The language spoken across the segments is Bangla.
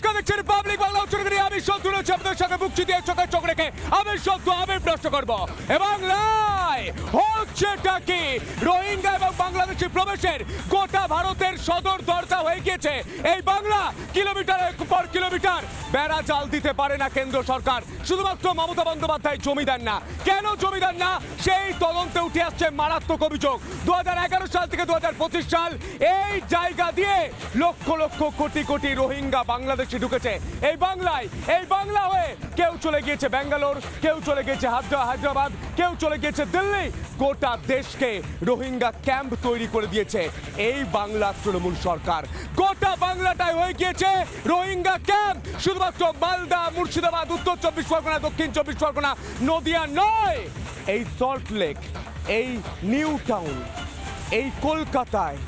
আপনারা দেখছেন রিপাবলিক বাংলা উচ্চারণ আমি সন্তু রয়েছে আপনাদের সাথে বুক চিতিয়ে চোখে চোখ রেখে আমি সন্তু আমি প্রশ্ন করব এবং লাই হচ্ছেটা কি রোহিঙ্গা এবং বাংলাদেশি প্রবেশের গোটা ভারতের সদর দরজা হয়ে গিয়েছে এই বাংলা কিলোমিটারের পর কিলোমিটার বেড়া জাল দিতে পারে না কেন্দ্র সরকার শুধুমাত্র মমতা বন্দ্যোপাধ্যায় জমি দেন না কেন জমি দেন না সেই তদন্তে উঠে আসছে মারাত্মক অভিযোগ 2011 সাল থেকে 2025 সাল এই জায়গা দিয়ে লক্ষ লক্ষ কোটি কোটি রোহিঙ্গা বাংলাদেশে ঢুকেছে এই বাংলা হয়ে কেউ চলে গিয়েছে ব্যাঙ্গালোর কেউ চলে গিয়েছে হায়দ্রাবাদ কেউ চলে গিয়েছে দিল্লি গোটা দেশকে রোহিঙ্গা ক্যাম্প তৈরি করে দিয়েছে এই বাংলা তৃণমূল সরকার গোটা বাংলাটাই হয়ে গিয়েছে রোহিঙ্গা ক্যাম্প শুধুমাত্র মালদা মুর্শিদাবাদ উত্তর 24 পরগনা দক্ষিণ 24 পরগনা নদিয়া নয় এই সল্ট লেক এই নিউ টাউন এই কলকাতায়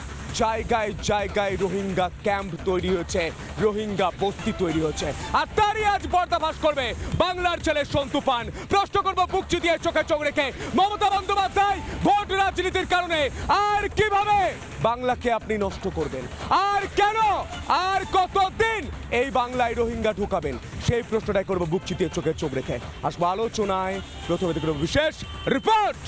জায়গায় জায়গায় রোহিঙ্গা ক্যাম্প তৈরি হয়েছে রোহিঙ্গা বস্তি তৈরি হয়েছে আর তারই আজ পর্দাফাশ করবে বাংলার ছেলে সন্তু পান প্রশ্ন করবো বুক চিতিয়ে চোখে চোখ রেখে মমতা বন্দ্যোপাধ্যায় ভোট রাজনীতির কারণে আর কিভাবে বাংলাকে আপনি নষ্ট করবেন আর কেন আর কতদিন এই বাংলায় রোহিঙ্গা ঢুকাবেন সেই প্রশ্নটাই করবো বুক চিতিয়ে চোখে চোখ রেখে আসবো আলোচনায় প্রথমে দেখব বিশেষ রিপোর্ট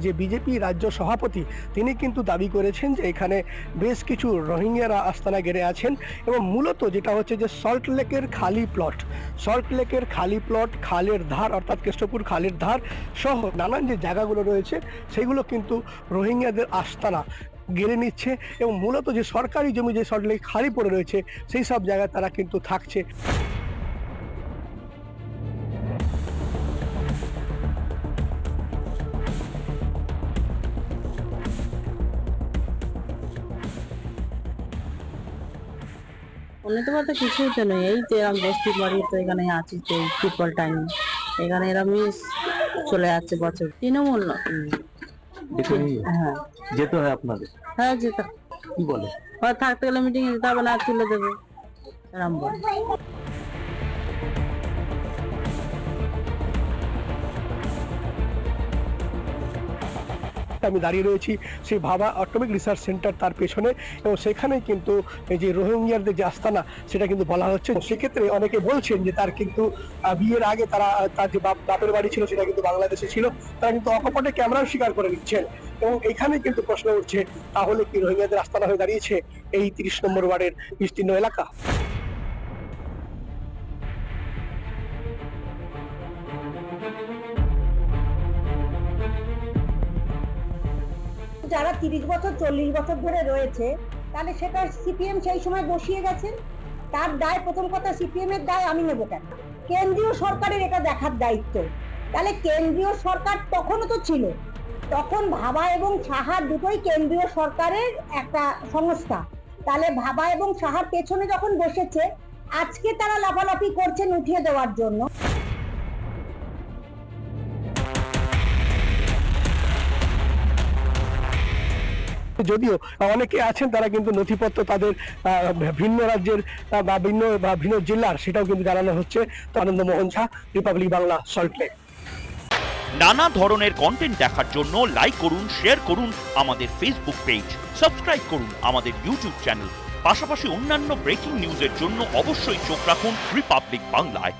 যে বিজেপি রাজ্য সভাপতি তিনি কিন্তু দাবি করেছেন যে এখানে বেশ কিছু রোহিঙ্গারা আস্তানা গেড়ে আছেন এবং মূলত যেটা হচ্ছে যে সল্ট লেকের খালি প্লট খালের ধার অর্থাৎ কেষ্টপুর খালের ধার সহ নানান যে জায়গাগুলো রয়েছে সেগুলো কিন্তু রোহিঙ্গাদের আস্তানা গেড়ে নিচ্ছে এবং মূলত যে সরকারি জমি যে সল্ট লেক খালি পড়ে রয়েছে সেই সব জায়গায় তারা কিন্তু থাকছে উন্নত বলতে কিছুই তো নেই এই তো এরকম বস্তির বাড়ি তো এখানে আছি তো ট্রিপল টাইম এখানে এরকমই চলে যাচ্ছে বছর তৃণমূল না হ্যাঁ যেতে হয় আপনাদের হ্যাঁ যেতে কি বলে থাকতে গেলে মিটিং যেতে হবে না তুলে দেবে এরকম বলে আমি দাঁড়িয়ে রয়েছি সেই ভাবা অটোমিক রিসার্চ সেন্টার তার পেছনে এবং সেখানে কিন্তু এই যে রোহিঙ্গাদের যে আস্তানা সেটা কিন্তু বলা হচ্ছে সেক্ষেত্রে অনেকে বলছেন যে তার কিন্তু বিয়ের আগে তার যে বাপের বাড়ি ছিল সেটা কিন্তু বাংলাদেশে ছিল তারা কিন্তু অকপটে ক্যামেরাও স্বীকার করে নিচ্ছেন এবং এখানে কিন্তু প্রশ্ন উঠছে তাহলে কি রোহিঙ্গাদের আস্তানা হয়ে দাঁড়িয়েছে এই 30 নম্বর ওয়ার্ডের বিস্তীর্ণ এলাকা যারা 30 বছর 40 বছর ধরে রয়েছে তাহলে সেটা সিপিএম সেই সময় বসিয়ে গেছেন তার দায় প্রথম কথা সিপিএম এর দায় আমি নেব কেন কেন্দ্রীয় সরকারের এটা দেখার দায়িত্ব তাহলে কেন্দ্রীয় সরকার তখনও তো ছিল তখন ভাবা এবং সাহা দুটোই কেন্দ্রীয় সরকারের একটা সংস্থা তাহলে ভাবা এবং সাহার পেছনে যখন বসেছে আজকে তারা লাফালাফি করছেন উঠিয়ে দেওয়ার জন্য যদিও অনেকে আছেন তারা কিন্তু নথিপত্র তাদের ভিন্ন রাজ্যের বা ভিন্ন জেলার সেটাও কিন্তু জানানো হচ্ছে তো আনন্দমোহন ঝা রিপাবলিক বাংলা সল্ট লেক নানা ধরনের কন্টেন্ট দেখার জন্য লাইক করুন শেয়ার করুন আমাদের ফেসবুক পেজ সাবস্ক্রাইব করুন আমাদের ইউটিউব চ্যানেল পাশাপাশি অন্যান্য ব্রেকিং নিউজের জন্য অবশ্যই চোখ রাখুন রিপাবলিক বাংলায়।